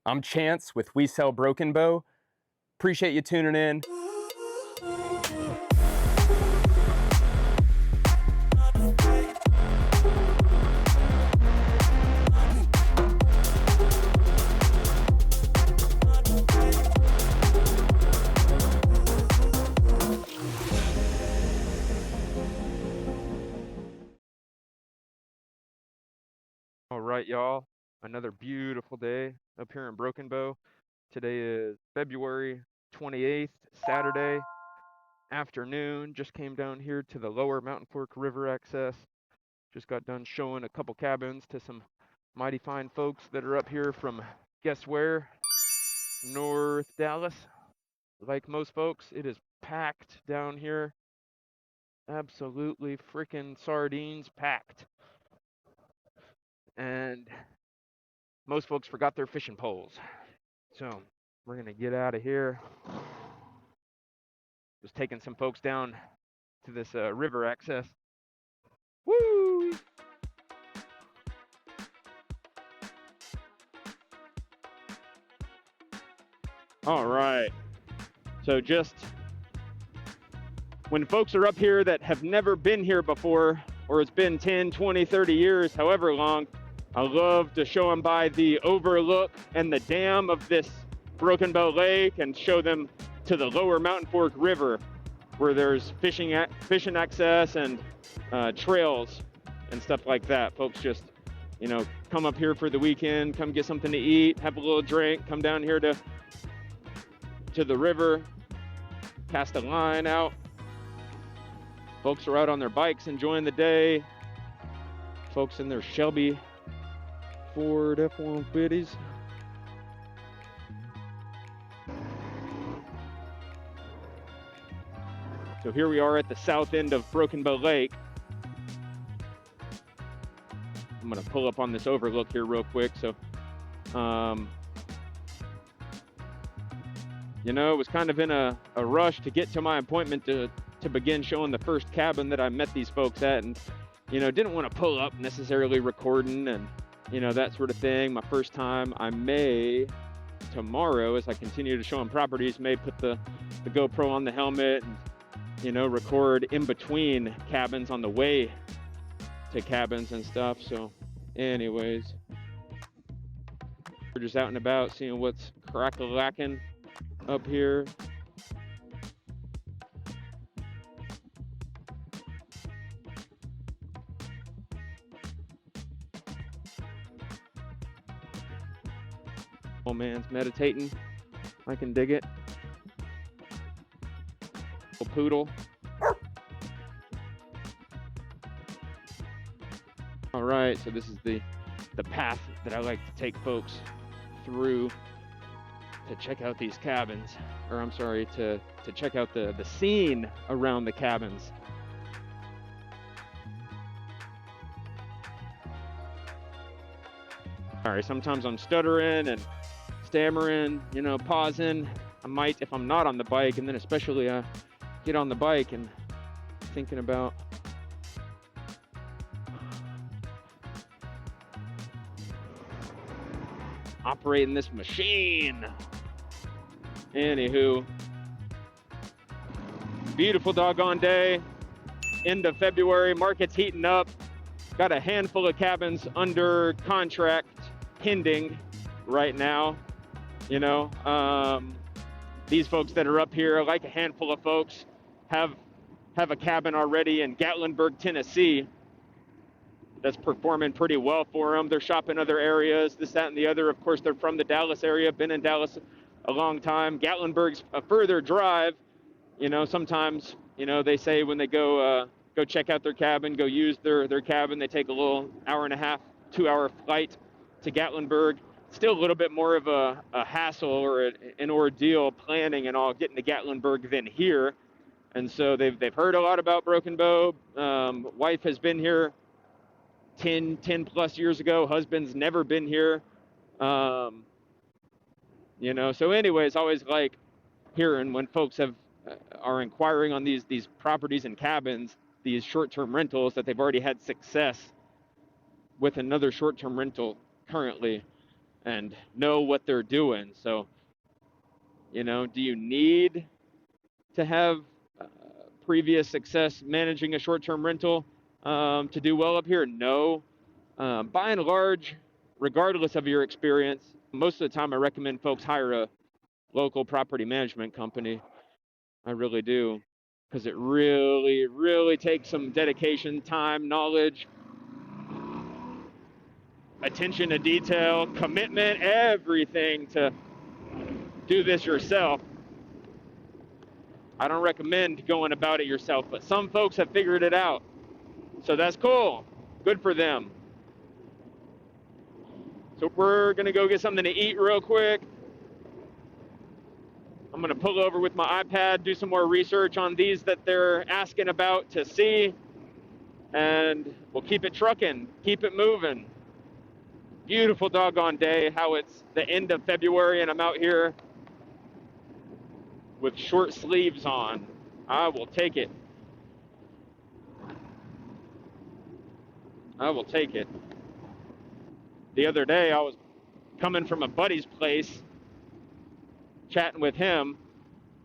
I'm Chance with We Sell Broken Bow. Appreciate you tuning in. All right, y'all. Another beautiful day up here in Broken Bow. Today is February 28th, Saturday afternoon. Just came down here to the lower Mountain Fork River access. Just got done showing a couple cabins to some mighty fine folks that are up here from, guess where? North Dallas. Like most folks, it is packed down here. Absolutely freaking sardines packed. And most folks forgot their fishing poles. So we're going to get out of here. Just taking some folks down to this river access. Woo! All right. So just when folks are up here that have never been here before, or it's been 10, 20, 30 years, however long, I love to show them by the overlook and the dam of this Broken Bow Lake and show them to the lower Mountain Fork River where there's fishing access and trails and stuff like that. Folks just, you know, come up here for the weekend, come get something to eat, have a little drink, come down here to the river, cast a line out. Folks are out on their bikes enjoying the day. Folks in their Shelby Ford F-150s. So here we are at the south end of Broken Bow Lake. I'm gonna pull up on this overlook here real quick. So, you know, it was kind of in a rush to get to my appointment to begin showing the first cabin that I met these folks at, and, you know, didn't want to pull up necessarily recording and, you know, that sort of thing. My first time. I may tomorrow, as I continue to show them properties, may put the GoPro on the helmet and, you know, record in between cabins on the way to cabins and stuff. So anyways, we're just out and about seeing what's crack-a-lacking up here. Old man's meditating. I can dig it. Little poodle. All right, so this is the path that I like to take folks through to check out these cabins, or I'm sorry, to check out the scene around the cabins. All right, sometimes I'm stuttering and stammering, you know, pausing. I might, if I'm not on the bike, and then especially get on the bike and thinking about operating this machine. Anywho, beautiful doggone day, end of February, market's heating up. Got a handful of cabins under contract pending right now. You know, these folks that are up here, like a handful of folks, have a cabin already in Gatlinburg, Tennessee, that's performing pretty well for them. They're shopping other areas, this, that, and the other. Of course, they're from the Dallas area, been in Dallas a long time. Gatlinburg's a further drive. You know, sometimes, you know, they say when they go check out their cabin, go use their cabin, they take a little hour and a half, 2-hour flight to Gatlinburg. Still a little bit more of a hassle or an ordeal planning and all getting to Gatlinburg than here. And so they've heard a lot about Broken Bow. Wife has been here 10 plus years ago. Husband's never been here. You know, so anyways, always like hearing when folks are inquiring on these properties and cabins, these short-term rentals, that they've already had success with another short-term rental currently. and know what they're doing. So, you know, do you need to have previous success managing a short-term rental to do well up here? No. By and large, regardless of your experience, most of the time I recommend folks hire a local property management company. I really do, because it really, really takes some dedication, time, knowledge, attention to detail, commitment, everything to do this yourself. I don't recommend going about it yourself, but some folks have figured it out. So that's cool. Good for them. So we're gonna go get something to eat real quick. I'm gonna pull over with my iPad, do some more research on these that they're asking about to see, and we'll keep it trucking, keep it moving. Beautiful doggone day, how it's the end of February and I'm out here with short sleeves on. I will take it. I will take it. The other day I was coming from a buddy's place, chatting with him,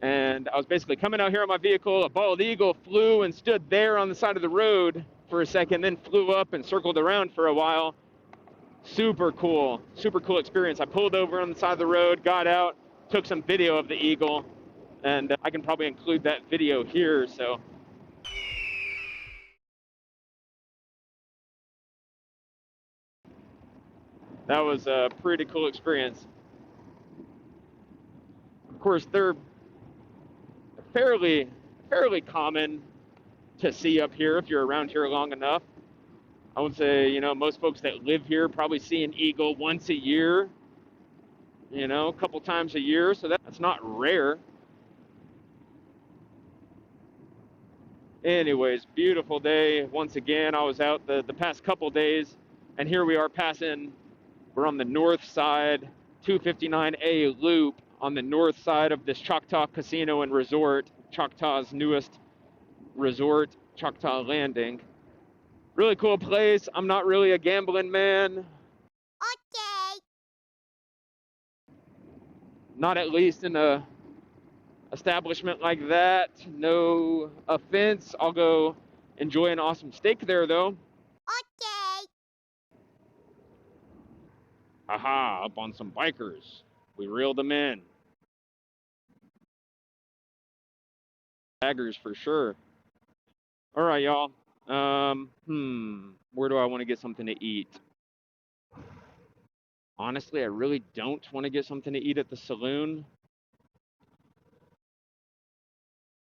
and I was basically coming out here on my vehicle. A bald eagle flew and stood there on the side of the road for a second, then flew up and circled around for a while. Super cool experience. I pulled over on the side of the road, got out, took some video of the eagle, and I can probably include that video here. So that was a pretty cool experience. Of course, they're fairly common to see up here if you're around here long enough. I would say, you know, most folks that live here probably see an eagle once a year, you know, a couple times a year, so that's not rare. Anyways, beautiful day. Once again, I was out the past couple days, and here we are we're on the north side, 259A loop on the north side of this Choctaw Casino and Resort, Choctaw's newest resort, Choctaw Landing. Really cool place. I'm not really a gambling man. Okay. Not at least in a establishment like that. No offense. I'll go enjoy an awesome steak there, though. Okay. Aha, up on some bikers. We reeled them in. Baggers for sure. All right, y'all. Where do I want to get something to eat? Honestly, I really don't want to get something to eat at the saloon.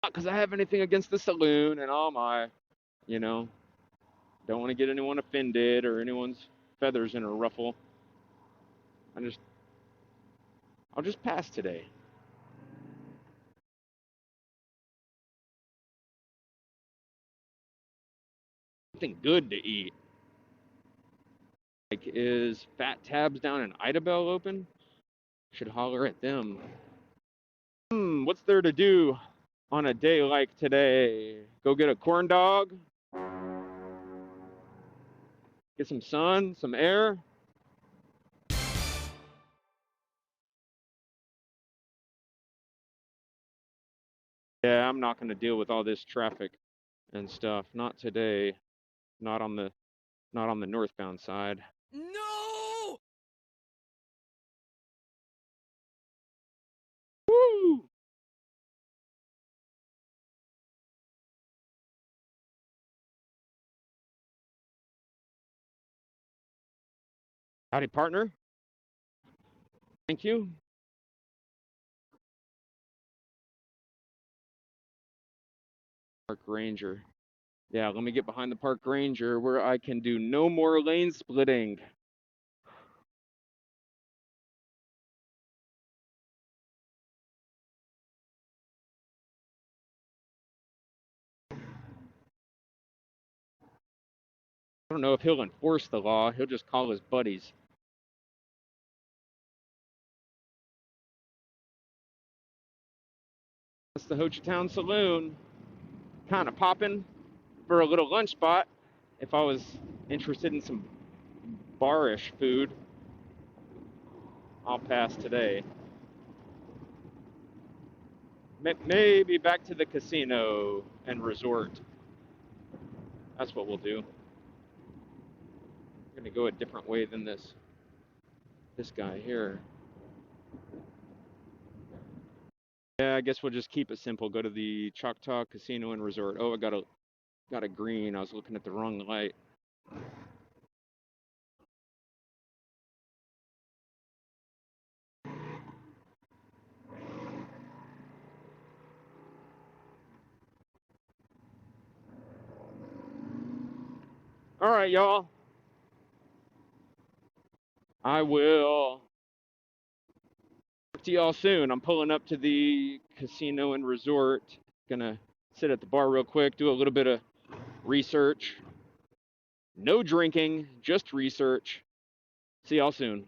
Not because I have anything against the saloon and all my, you know, don't want to get anyone offended or anyone's feathers in a ruffle. I'll just pass today. Something good to eat. Like, is Fat Tabs down in Idabel open? Should holler at them. What's there to do on a day like today? Go get a corn dog? Get some sun, some air? Yeah, I'm not going to deal with all this traffic and stuff. Not today. Not on the northbound side. No! Woo! Howdy, partner. Thank you. Park Ranger. Yeah, let me get behind the Park Ranger where I can do no more lane splitting. I don't know if he'll enforce the law. He'll just call his buddies. That's the Hochatown Saloon. Kind of popping for a little lunch spot if I was interested in some bar-ish food. I'll pass today. Maybe back to the casino and resort. That's what we'll do. We're gonna go a different way than this guy here. Yeah, I guess we'll just keep it simple. Go to the Choctaw Casino and Resort. Oh, I got a green. I was looking at the wrong light. All right, y'all. I will talk to y'all soon. I'm pulling up to the casino and resort. Gonna sit at the bar real quick, do a little bit of research. No drinking, just research. See y'all soon.